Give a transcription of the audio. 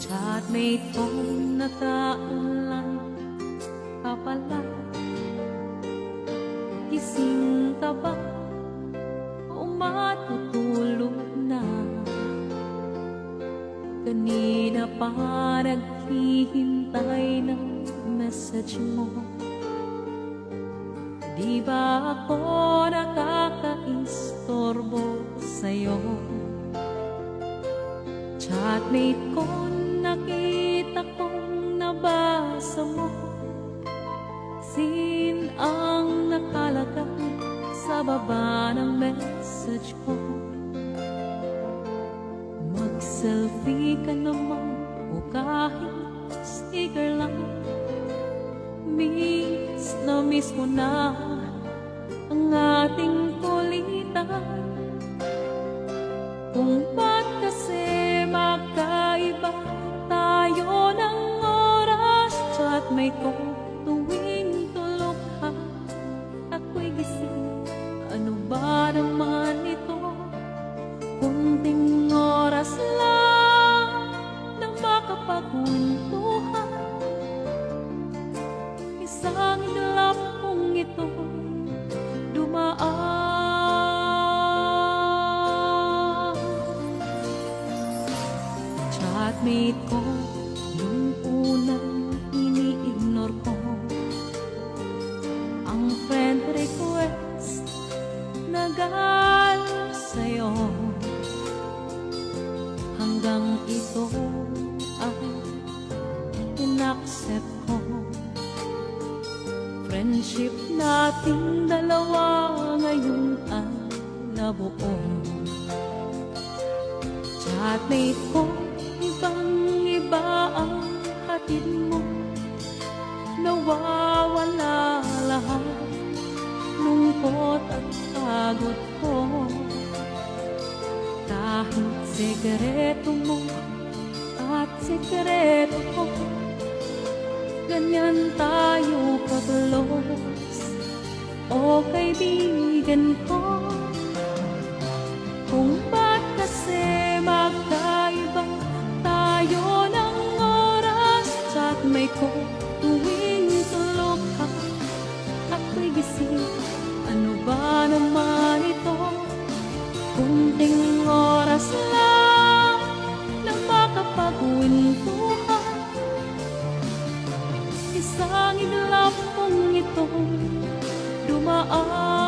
Chatmate kong nakaulan ka pala. Gising ka ba o matutulog na? Kanina pa naghihintay ng message mo. Di ba ako nakakaistorbo sa'yo? Chatmate ko, nakita kong nabasa mo. Sin ang nakalagay sa baba ng message ko. Mag-selfie ka naman o kahit sticker lang. Miss na miss mo na ang ating kulitan. Kung ba't kasi magkaiba tayo ng oras? Chatmate ko, tuwing tulog ka, ako'y gising. Ano ba naman ito? Kunting oras lang na makapagkwentuhan. Isang iglap kong ito dumaan. Chatmate ko, yung unang ini-ignore ko ang friend request na galing sa'yo. Hanggang ito ay in-accept ko. Friendship nating dalawa ngayon ay nabuo. Chatmate ko, ibang-iba ang hatid mo. Nawawala lahat lungkot at pagod ko. Kahit sekreto mo at sekreto ko, ganyan tayo ka-close, o kaibigan ko. Kung ba't kasi magkaiba tayo ng oras? Chatmate ko, tuwing tulog ka, ako'y gising. Ano ba naman ito? Kunting oras lang na makapagkwentuhan. Isang iglap kong ito dumaan.